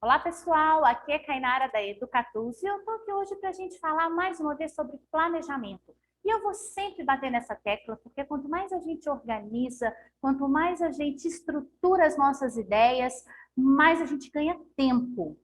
Olá, pessoal! Aqui é Kainara da Educatus e eu estou aqui hoje para a gente falar mais uma vez sobre planejamento. E eu vou sempre bater nessa tecla, porque quanto mais a gente organiza, quanto mais a gente estrutura as nossas ideias, mais a gente ganha tempo.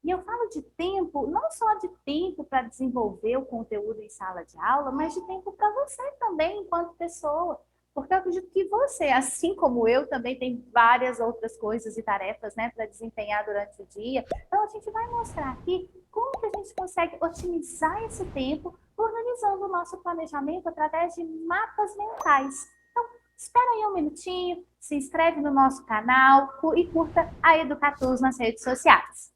E eu falo de tempo, não só de tempo para desenvolver o conteúdo em sala de aula, mas de tempo para você também, enquanto pessoa. Porque eu acredito que você, assim como eu, também tem várias outras coisas e tarefas, né, para desempenhar durante o dia. Então, a gente vai mostrar aqui como que a gente consegue otimizar esse tempo organizando o nosso planejamento através de mapas mentais. Então, espera aí um minutinho, se inscreve no nosso canal e curta a Educatus nas redes sociais.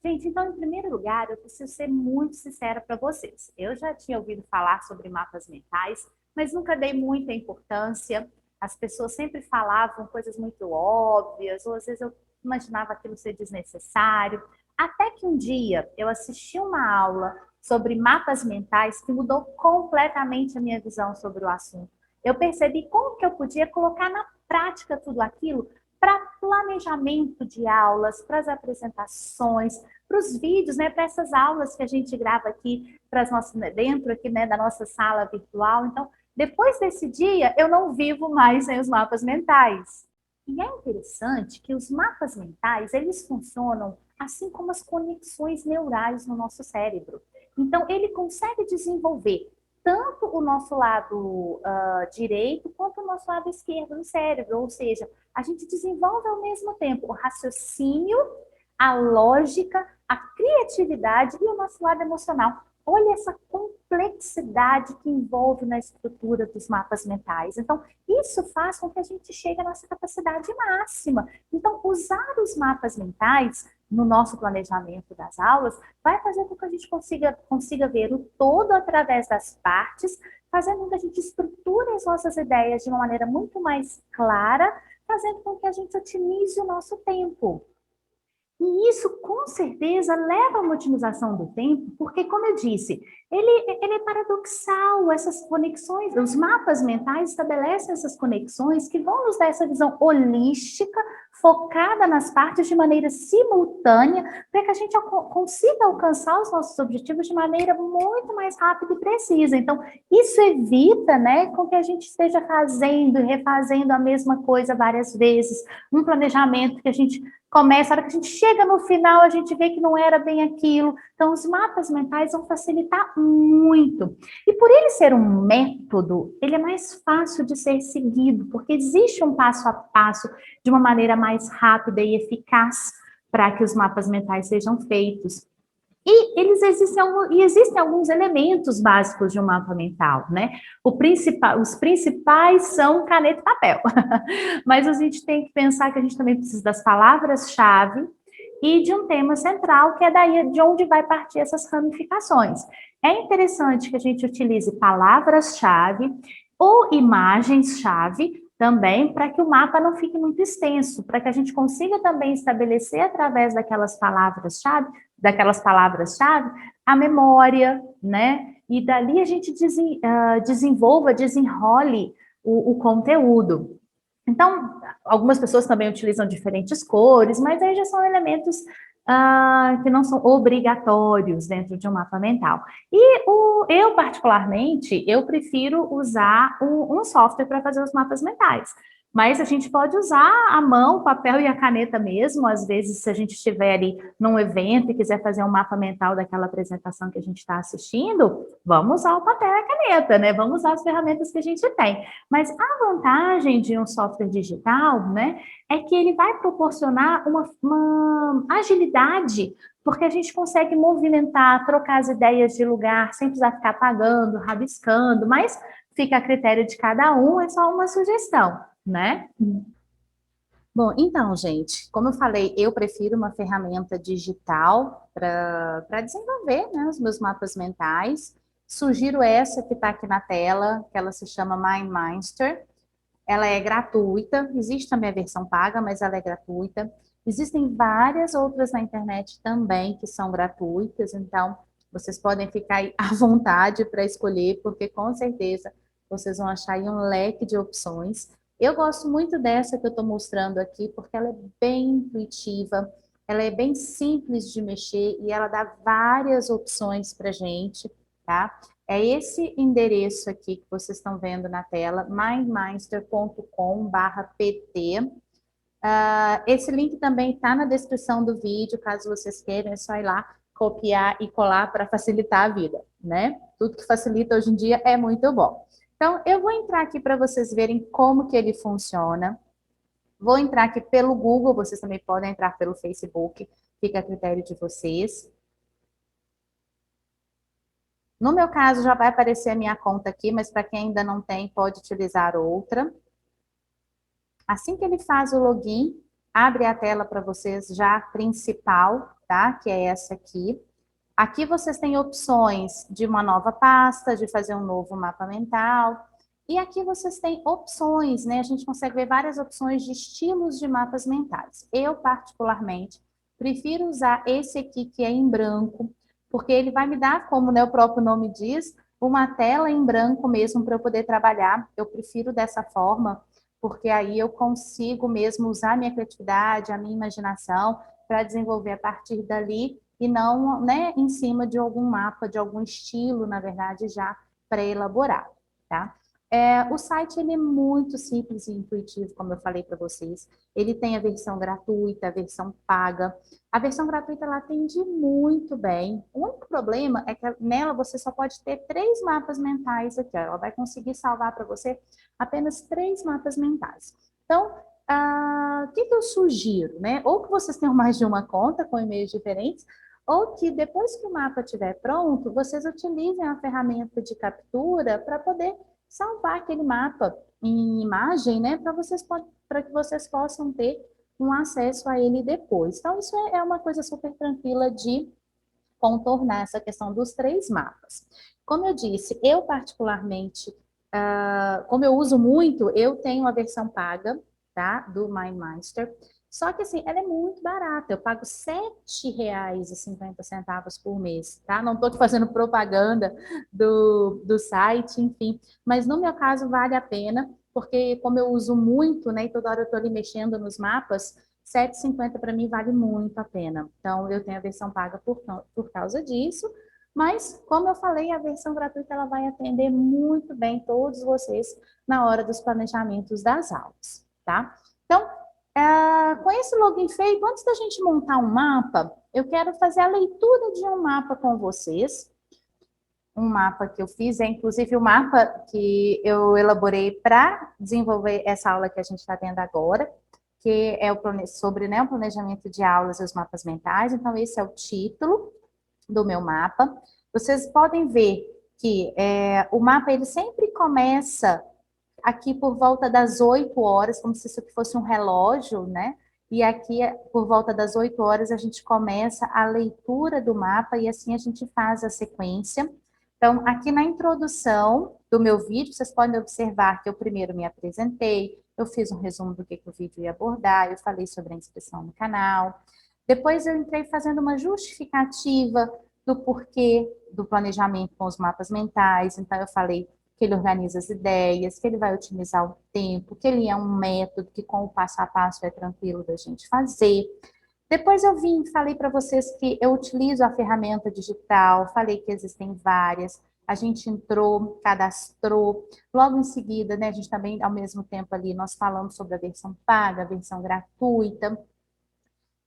Gente, então, em primeiro lugar, eu preciso ser muito sincera para vocês. Eu já tinha ouvido falar sobre mapas mentais, mas nunca dei muita importância. As pessoas sempre falavam coisas muito óbvias, ou às vezes eu imaginava aquilo ser desnecessário. Até que um dia eu assisti uma aula sobre mapas mentais que mudou completamente a minha visão sobre o assunto. Eu percebi como que eu podia colocar na prática tudo aquilo para planejamento de aulas, para as apresentações, para os vídeos, né, para essas aulas que a gente grava aqui para as nossas, dentro aqui, né, da nossa sala virtual. Então, depois desse dia, eu não vivo mais sem os mapas mentais. E é interessante que os mapas mentais, eles funcionam assim como as conexões neurais no nosso cérebro. Então, ele consegue desenvolver tanto o nosso lado direito quanto o nosso lado esquerdo do cérebro, ou seja, a gente desenvolve ao mesmo tempo o raciocínio, a lógica, a criatividade e o nosso lado emocional. Olha essa complexidade que envolve na estrutura dos mapas mentais. Então, isso faz com que a gente chegue à nossa capacidade máxima. Então, usar os mapas mentais no nosso planejamento das aulas vai fazer com que a gente consiga ver o todo através das partes, fazendo com que a gente estruture as nossas ideias de uma maneira muito mais clara, fazendo com que a gente otimize o nosso tempo. E isso, com certeza, leva a uma otimização do tempo, porque, como eu disse, ele é paradoxal, essas conexões, os mapas mentais estabelecem essas conexões que vão nos dar essa visão holística, focada nas partes de maneira simultânea, para que a gente consiga alcançar os nossos objetivos de maneira muito mais rápida e precisa. Então, isso evita, né, com que a gente esteja fazendo e refazendo a mesma coisa várias vezes, um planejamento que a gente começa, a hora que a gente chega no final, a gente vê que não era bem aquilo. Então, os mapas mentais vão facilitar muito. E por ele ser um método, ele é mais fácil de ser seguido, porque existe um passo a passo de uma maneira mais rápida e eficaz para que os mapas mentais sejam feitos. E existem alguns elementos básicos de um mapa mental, né? Os principais são caneta e papel. Mas a gente tem que pensar que a gente também precisa das palavras-chave e de um tema central, que é daí de onde vai partir essas ramificações. É interessante que a gente utilize palavras-chave ou imagens-chave também, para que o mapa não fique muito extenso, para que a gente consiga também estabelecer através daquelas palavras-chave, a memória, né? E dali a gente desenrole o conteúdo. Então, algumas pessoas também utilizam diferentes cores, mas aí já são elementos que não são obrigatórios dentro de um mapa mental. E eu, particularmente, eu prefiro usar um software para fazer os mapas mentais. Mas a gente pode usar a mão, o papel e a caneta mesmo. Às vezes, se a gente estiver ali num evento e quiser fazer um mapa mental daquela apresentação que a gente está assistindo, vamos usar o papel e a caneta, né? Vamos usar as ferramentas que a gente tem. Mas a vantagem de um software digital, né, é que ele vai proporcionar uma agilidade, porque a gente consegue movimentar, trocar as ideias de lugar, sem precisar ficar apagando, rabiscando, mas fica a critério de cada um, é só uma sugestão, né? Bom, então, gente, como eu falei, eu prefiro uma ferramenta digital para desenvolver, né, os meus mapas mentais. Sugiro essa que está aqui na tela, que ela se chama MindMeister. Ela é gratuita, existe também a versão paga, mas ela é gratuita. Existem várias outras na internet também que são gratuitas, então vocês podem ficar aí à vontade para escolher, porque com certeza vocês vão achar aí um leque de opções. Eu gosto muito dessa que eu estou mostrando aqui, porque ela é bem intuitiva, ela é bem simples de mexer e ela dá várias opções para gente, tá? É esse endereço aqui que vocês estão vendo na tela, mindmaster.com/pt. Esse link também está na descrição do vídeo, caso vocês queiram, é só ir lá, copiar e colar para facilitar a vida, né? Tudo que facilita hoje em dia é muito bom. Então, eu vou entrar aqui para vocês verem como que ele funciona. Vou entrar aqui pelo Google, vocês também podem entrar pelo Facebook, fica a critério de vocês. No meu caso, já vai aparecer a minha conta aqui, mas para quem ainda não tem, pode utilizar outra. Assim que ele faz o login, abre a tela para vocês já principal, tá? Que é essa aqui. Aqui vocês têm opções de uma nova pasta, de fazer um novo mapa mental. E aqui vocês têm opções, né? A gente consegue ver várias opções de estilos de mapas mentais. Eu, particularmente, prefiro usar esse aqui que é em branco, porque ele vai me dar, como né, o próprio nome diz, uma tela em branco mesmo para eu poder trabalhar. Eu prefiro dessa forma, porque aí eu consigo mesmo usar a minha criatividade, a minha imaginação para desenvolver a partir dali e não né, em cima de algum mapa, de algum estilo, na verdade, já pré-elaborado, tá? O site ele é muito simples e intuitivo, como eu falei para vocês. Ele tem a versão gratuita, a versão paga. A versão gratuita ela atende muito bem. O único problema é que nela você só pode ter 3 mapas mentais aqui. Ó. Ela vai conseguir salvar para você apenas 3 mapas mentais. Então, o que eu sugiro, né? Ou que vocês tenham mais de uma conta com e-mails diferentes, ou que depois que o mapa estiver pronto, vocês utilizem a ferramenta de captura para poder salvar aquele mapa em imagem, né, para que vocês possam ter um acesso a ele depois. Então, isso é uma coisa super tranquila de contornar essa questão dos 3 mapas. Como eu disse, eu particularmente, como eu uso muito, eu tenho a versão paga, tá, do MindMaster. Só que assim, ela é muito barata. Eu pago R$7,50 por mês, tá? Não estou fazendo propaganda do site, enfim. Mas no meu caso vale a pena, porque como eu uso muito, né? E toda hora eu estou ali mexendo nos mapas, R$7,50 para mim vale muito a pena. Então eu tenho a versão paga por causa disso. Mas, como eu falei, a versão gratuita ela vai atender muito bem todos vocês na hora dos planejamentos das aulas, tá? Então, com esse login feito, antes da gente montar um mapa, eu quero fazer a leitura de um mapa com vocês. Um mapa que eu fiz, é inclusive o mapa que eu elaborei para desenvolver essa aula que a gente está tendo agora, que é sobre né, o planejamento de aulas e os mapas mentais. Então, esse é o título do meu mapa. Vocês podem ver que o mapa ele sempre começa aqui por volta das 8 horas, como se isso aqui fosse um relógio, né? E aqui, por volta das 8 horas, a gente começa a leitura do mapa e assim a gente faz a sequência. Então, aqui na introdução do meu vídeo, vocês podem observar que eu primeiro me apresentei, eu fiz um resumo do que o vídeo ia abordar, eu falei sobre a inscrição no canal. Depois eu entrei fazendo uma justificativa do porquê do planejamento com os mapas mentais. Então, eu falei que ele organiza as ideias, que ele vai otimizar o tempo, que ele é um método que com o passo a passo é tranquilo da gente fazer. Depois eu vim e falei para vocês que eu utilizo a ferramenta digital, falei que existem várias, a gente entrou, cadastrou, logo em seguida, né, a gente também, ao mesmo tempo ali, nós falamos sobre a versão paga, a versão gratuita,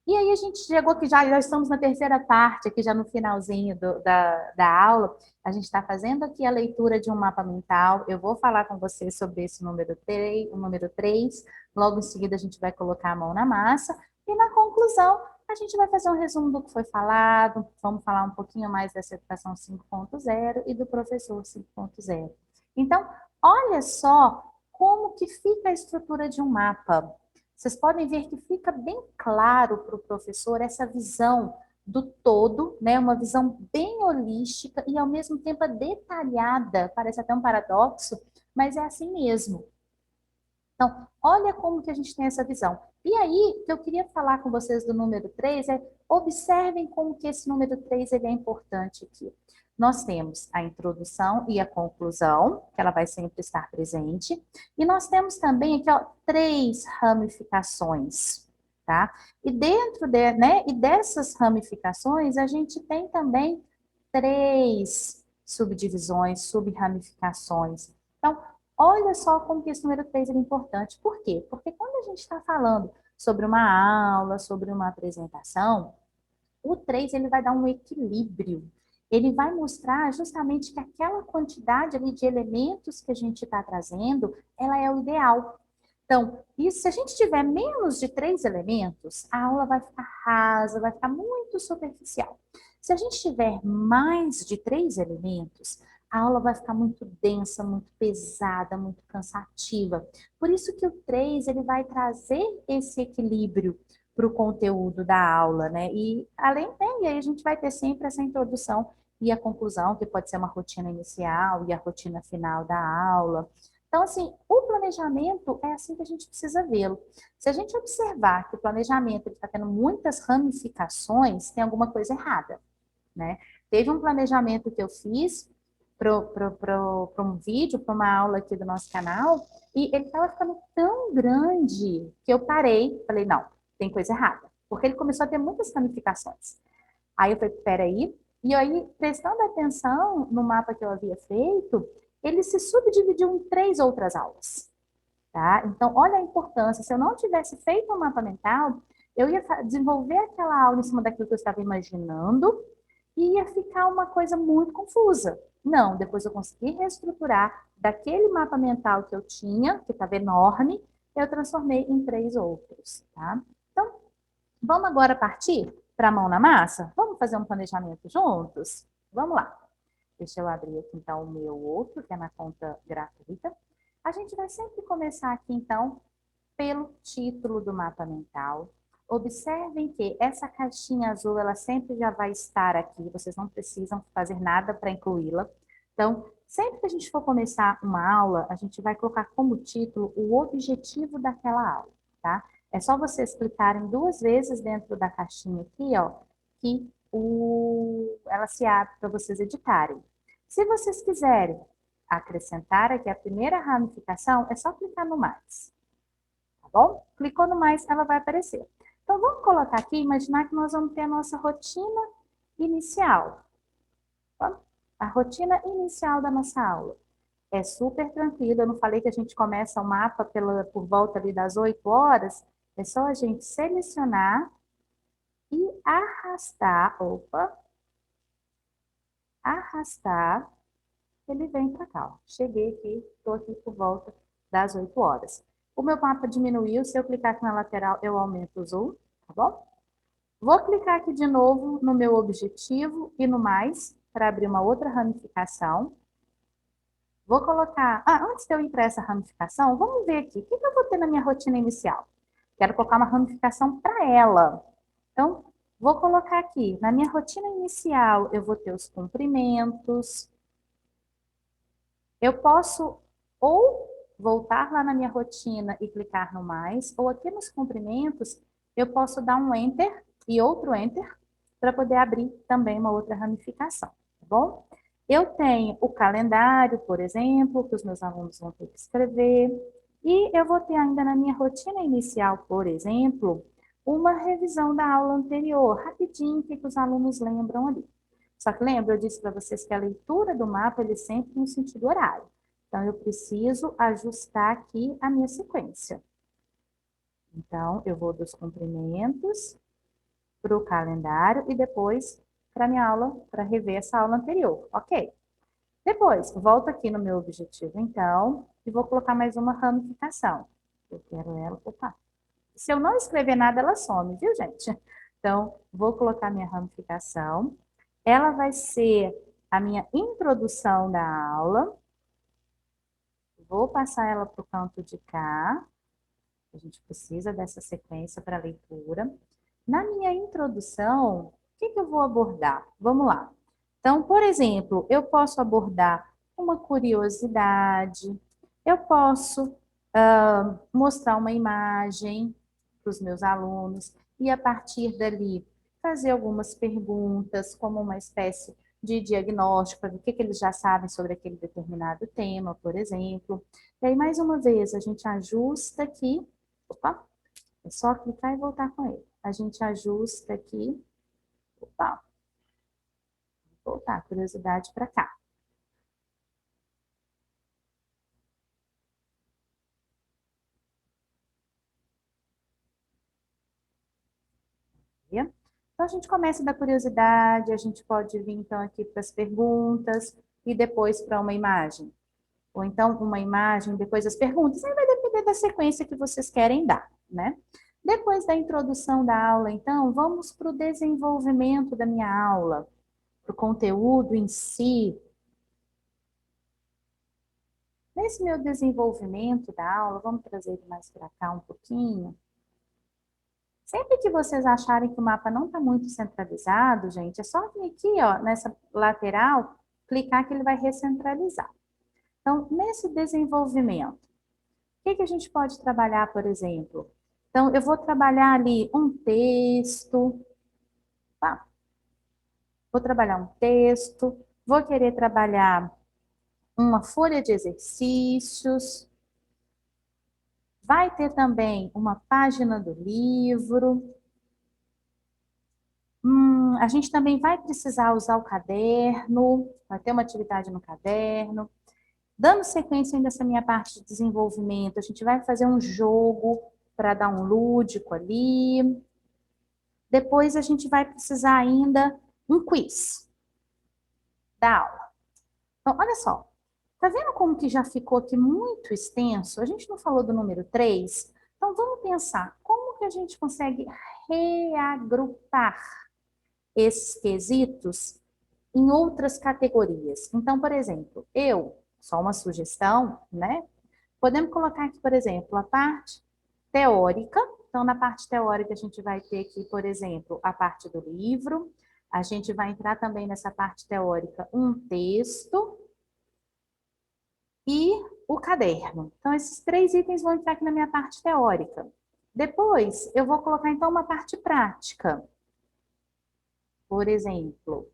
e aí a gente chegou aqui, já estamos na terceira parte, aqui já no finalzinho da aula, a gente está fazendo aqui a leitura de um mapa mental, eu vou falar com vocês sobre esse número 3, o número 3, logo em seguida a gente vai colocar a mão na massa, e na conclusão a gente vai fazer um resumo do que foi falado, vamos falar um pouquinho mais dessa educação 5.0 e do professor 5.0. Então, olha só como que fica a estrutura de um mapa. Vocês podem ver que fica bem claro para o professor essa visão do todo, né? Uma visão bem holística e ao mesmo tempo detalhada, parece até um paradoxo, mas é assim mesmo. Então, olha como que a gente tem essa visão. E aí, o que eu queria falar com vocês do número 3 é, observem como que esse número 3 ele é importante aqui. Nós temos a introdução e a conclusão, que ela vai sempre estar presente. E nós temos também aqui, ó, 3 ramificações, tá? E dentro e dessas ramificações, a gente tem também 3 subdivisões, subramificações. Então, olha só como que esse número 3 é importante. Por quê? Porque quando a gente está falando sobre uma aula, sobre uma apresentação, o 3 ele vai dar um equilíbrio. Ele vai mostrar justamente que aquela quantidade ali de elementos que a gente está trazendo, ela é o ideal. Então, se a gente tiver menos de 3 elementos, a aula vai ficar rasa, vai ficar muito superficial. Se a gente tiver mais de 3 elementos, a aula vai ficar muito densa, muito pesada, muito cansativa. Por isso que o 3 ele vai trazer esse equilíbrio para o conteúdo da aula, né? E e aí a gente vai ter sempre essa introdução e a conclusão, que pode ser uma rotina inicial e a rotina final da aula. Então, assim, o planejamento é assim que a gente precisa vê-lo. Se a gente observar que o planejamento está tendo muitas ramificações, tem alguma coisa errada, né? Teve um planejamento que eu fiz para um vídeo, para uma aula aqui do nosso canal, e ele estava ficando tão grande que eu parei, falei, não, tem coisa errada. Porque ele começou a ter muitas ramificações. Aí eu falei, peraí. E aí, prestando atenção no mapa que eu havia feito, ele se subdividiu em 3 outras aulas. Tá? Então, olha a importância. Se eu não tivesse feito um mapa mental, eu ia desenvolver aquela aula em cima daquilo que eu estava imaginando e ia ficar uma coisa muito confusa. Não, depois eu consegui reestruturar daquele mapa mental que eu tinha, que estava enorme, eu transformei em 3 outros, tá? Então, vamos agora partir para a mão na massa? Vamos fazer um planejamento juntos? Vamos lá. Deixa eu abrir aqui, então, o meu outro, que é na conta gratuita. A gente vai sempre começar aqui, então, pelo título do mapa mental. Observem que essa caixinha azul, ela sempre já vai estar aqui, vocês não precisam fazer nada para incluí-la. Então, sempre que a gente for começar uma aula, a gente vai colocar como título o objetivo daquela aula, tá? É só vocês clicarem 2 vezes dentro da caixinha aqui, ó, que ela se abre para vocês editarem. Se vocês quiserem acrescentar aqui a primeira ramificação, é só clicar no mais, tá bom? Clicou no mais, ela vai aparecer. Então, vamos colocar aqui, imaginar que nós vamos ter a nossa rotina inicial. A rotina inicial da nossa aula. É super tranquilo, eu não falei que a gente começa o mapa por volta ali das 8 horas, é só a gente selecionar e arrastar, ele vem para cá. Ó. Cheguei aqui, estou aqui por volta das 8 horas. O meu mapa diminuiu, se eu clicar aqui na lateral, eu aumento o zoom, tá bom? Vou clicar aqui de novo no meu objetivo e no mais, para abrir uma outra ramificação. Vou colocar... antes de eu ir para essa ramificação, vamos ver aqui. O que eu vou ter na minha rotina inicial? Quero colocar uma ramificação para ela. Então, vou colocar aqui. Na minha rotina inicial, eu vou ter os cumprimentos. Eu posso ou voltar lá na minha rotina e clicar no mais, ou aqui nos cumprimentos, eu posso dar um Enter e outro Enter para poder abrir também uma outra ramificação, tá bom? Eu tenho o calendário, por exemplo, que os meus alunos vão ter que escrever, e eu vou ter ainda na minha rotina inicial, por exemplo, uma revisão da aula anterior, rapidinho, que os alunos lembram ali. Só que lembra, eu disse para vocês que a leitura do mapa, ele sempre tem um sentido horário. Então, eu preciso ajustar aqui a minha sequência. Então, eu vou dos cumprimentos para o calendário e depois para a minha aula, para rever essa aula anterior, ok? Depois, volto aqui no meu objetivo, então, e vou colocar mais uma ramificação. Eu quero ela, opa. Se eu não escrever nada, ela some, viu, gente? Então, vou colocar minha ramificação. Ela vai ser a minha introdução da aula. Vou passar ela para o canto de cá. A gente precisa dessa sequência para leitura. Na minha introdução, o que eu vou abordar? Vamos lá. Então, por exemplo, eu posso abordar uma curiosidade, eu posso mostrar uma imagem para os meus alunos e, a partir dali, fazer algumas perguntas, como uma espécie de diagnóstico, para ver o que eles já sabem sobre aquele determinado tema, por exemplo. E aí, mais uma vez, a gente ajusta aqui, opa, é só clicar e voltar com ele. A gente ajusta aqui, opa, voltar a curiosidade para cá. Então, a gente começa da curiosidade, a gente pode vir então aqui para as perguntas e depois para uma imagem. Ou então uma imagem, depois as perguntas. Aí vai depender da sequência que vocês querem dar, né? Depois da introdução da aula, então, vamos para o desenvolvimento da minha aula, para o conteúdo em si. Nesse meu desenvolvimento da aula, vamos trazer ele mais para cá um pouquinho. Sempre que vocês acharem que o mapa não está muito centralizado, gente, é só vir aqui, ó, nessa lateral, clicar que ele vai recentralizar. Então, nesse desenvolvimento, o que a gente pode trabalhar, por exemplo? Então, eu vou trabalhar ali um texto, tá? Vou trabalhar um texto, vou querer trabalhar uma folha de exercícios, vai ter também uma página do livro. A gente também vai precisar usar o caderno, vai ter uma atividade no caderno. Dando sequência ainda essa minha parte de desenvolvimento, a gente vai fazer um jogo para dar um lúdico ali. Depois a gente vai precisar ainda um quiz da aula. Então, olha só. Tá vendo como que já ficou aqui muito extenso? A gente não falou do número 3. Então, vamos pensar como que a gente consegue reagrupar esses quesitos em outras categorias. Então, por exemplo, só uma sugestão, né? Podemos colocar aqui, por exemplo, a parte teórica. Então, na parte teórica, a gente vai ter aqui, por exemplo, a parte do livro. A gente vai entrar também nessa parte teórica um texto e o caderno. Então, esses 3 itens vão entrar aqui na minha parte teórica. Depois, eu vou colocar, então, uma parte prática. Por exemplo,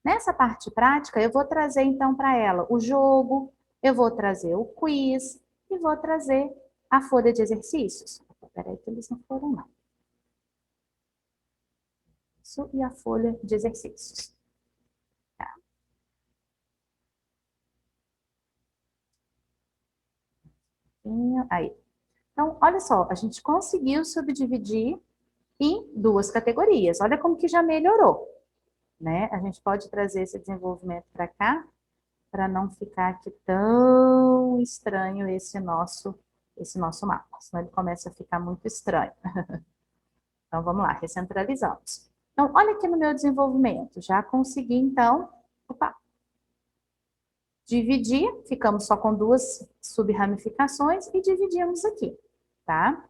nessa parte prática, eu vou trazer, então, para ela o jogo, eu vou trazer o quiz e vou trazer a folha de exercícios. Peraí que eles não foram, não. Isso e a folha de exercícios. Tá. Aí. Então, olha só, a gente conseguiu subdividir em 2 categorias. Olha como que já melhorou, né? A gente pode trazer esse desenvolvimento para cá, para não ficar aqui tão estranho esse nosso mapa, senão ele começa a ficar muito estranho. Então, vamos lá, recentralizamos. Então, olha aqui no meu desenvolvimento, já consegui, então, dividir, ficamos só com 2 subramificações e dividimos aqui, tá?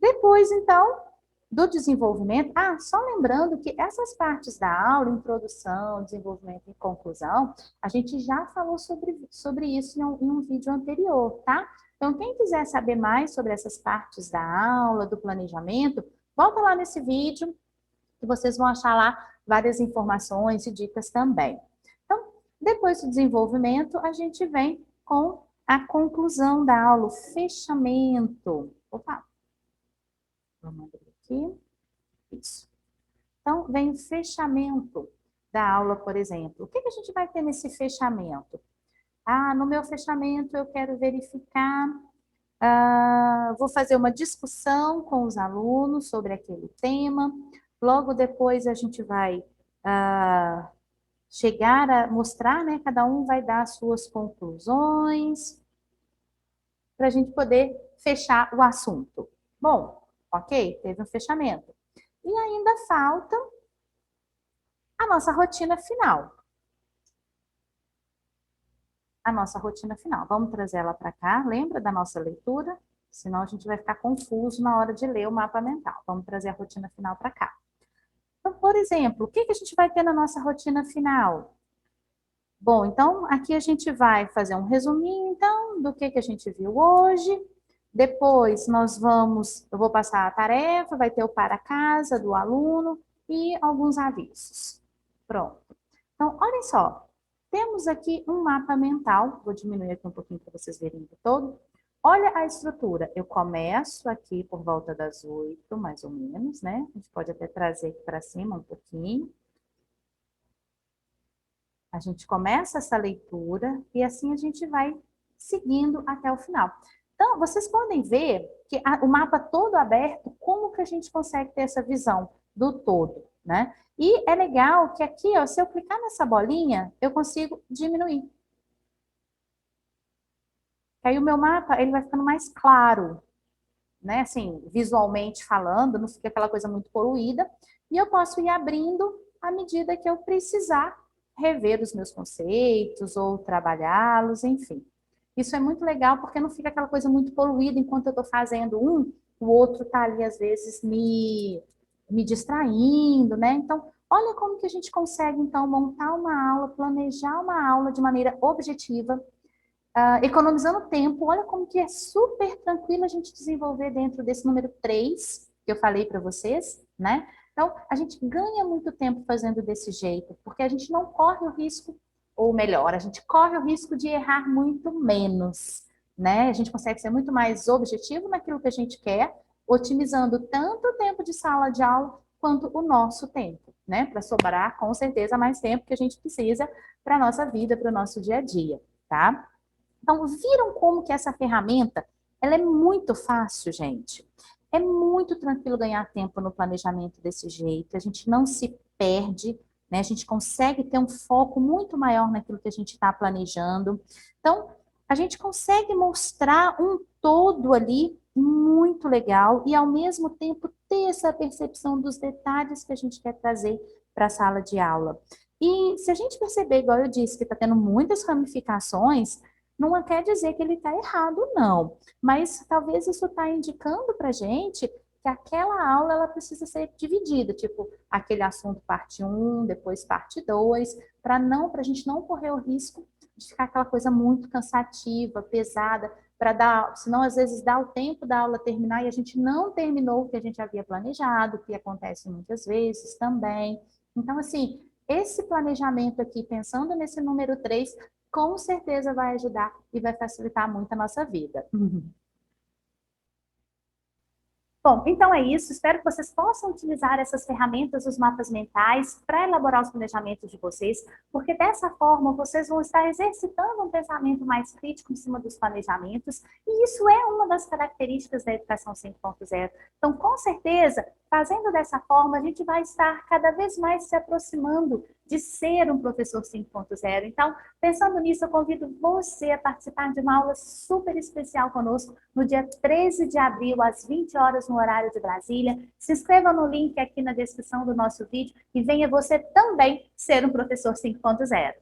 Depois, então, do desenvolvimento, só lembrando que essas partes da aula, introdução, desenvolvimento e conclusão, a gente já falou sobre isso em um vídeo anterior, tá? Então, quem quiser saber mais sobre essas partes da aula, do planejamento, volta lá nesse vídeo, que vocês vão achar lá várias informações e dicas também. Então, depois do desenvolvimento, a gente vem com a conclusão da aula, o fechamento. Opa! Vamos abrir aqui. Isso. Então, vem o fechamento da aula, por exemplo. O que a gente vai ter nesse fechamento? No meu fechamento eu quero verificar, vou fazer uma discussão com os alunos sobre aquele tema. Logo depois a gente vai chegar a mostrar, né? Cada um vai dar as suas conclusões, para a gente poder fechar o assunto. Bom, ok? Teve um fechamento. E ainda falta a nossa rotina final. A nossa rotina final. Vamos trazer ela para cá. Lembra da nossa leitura? Senão a gente vai ficar confuso na hora de ler o mapa mental. Vamos trazer a rotina final para cá. Então, por exemplo, o que a gente vai ter na nossa rotina final? Bom, então aqui a gente vai fazer um resuminho, então, do que a gente viu hoje. Depois eu vou passar a tarefa, vai ter o para casa do aluno e alguns avisos. Pronto. Então, olhem só. Temos aqui um mapa mental. Vou diminuir aqui um pouquinho para vocês verem o todo. Olha a estrutura. Eu começo aqui por volta das 8, mais ou menos, né? A gente pode até trazer aqui para cima um pouquinho. A gente começa essa leitura e assim a gente vai seguindo até o final. Então, vocês podem ver que o mapa todo aberto, como que a gente consegue ter essa visão do todo, né? E é legal que aqui, ó, se eu clicar nessa bolinha, eu consigo diminuir. Aí o meu mapa, ele vai ficando mais claro, né? Assim, visualmente falando, não fica aquela coisa muito poluída. E eu posso ir abrindo à medida que eu precisar rever os meus conceitos ou trabalhá-los, enfim. Isso é muito legal porque não fica aquela coisa muito poluída enquanto eu estou fazendo um, o outro está ali, às vezes, me distraindo, né? Então, olha como que a gente consegue, então, montar uma aula, planejar uma aula de maneira objetiva, economizando tempo. Olha como que é super tranquilo a gente desenvolver dentro desse número 3 que eu falei para vocês, né? Então, a gente ganha muito tempo fazendo desse jeito, porque a gente não corre o risco, ou melhor, a gente corre o risco de errar muito menos, né? A gente consegue ser muito mais objetivo naquilo que a gente quer, otimizando tanto o tempo de sala de aula quanto o nosso tempo, né? Para sobrar, com certeza, mais tempo que a gente precisa para a nossa vida, para o nosso dia a dia, tá? Então, viram como que essa ferramenta, ela é muito fácil, gente. É muito tranquilo ganhar tempo no planejamento desse jeito. A gente não se perde, né? A gente consegue ter um foco muito maior naquilo que a gente está planejando. Então, a gente consegue mostrar um todo ali muito legal e, ao mesmo tempo, ter essa percepção dos detalhes que a gente quer trazer para a sala de aula. E se a gente perceber, igual eu disse, que está tendo muitas ramificações, não quer dizer que ele está errado, não. Mas talvez isso está indicando para a gente que aquela aula ela precisa ser dividida, tipo, aquele assunto parte um, depois parte 2, para a gente não correr o risco de ficar aquela coisa muito cansativa, pesada, para dar, senão às vezes dá o tempo da aula terminar e a gente não terminou o que a gente havia planejado, que acontece muitas vezes também. Então, assim, esse planejamento aqui, pensando nesse número 3 com certeza vai ajudar e vai facilitar muito a nossa vida. Bom, então é isso. Espero que vocês possam utilizar essas ferramentas dos mapas mentais para elaborar os planejamentos de vocês, porque dessa forma vocês vão estar exercitando um pensamento mais crítico em cima dos planejamentos, e isso é uma das características da educação 5.0. Então, com certeza, fazendo dessa forma, a gente vai estar cada vez mais se aproximando de ser um professor 5.0. Então, pensando nisso, eu convido você a participar de uma aula super especial conosco no dia 13 de abril, às 20 horas, no horário de Brasília. Se inscreva no link aqui na descrição do nosso vídeo e venha você também ser um professor 5.0.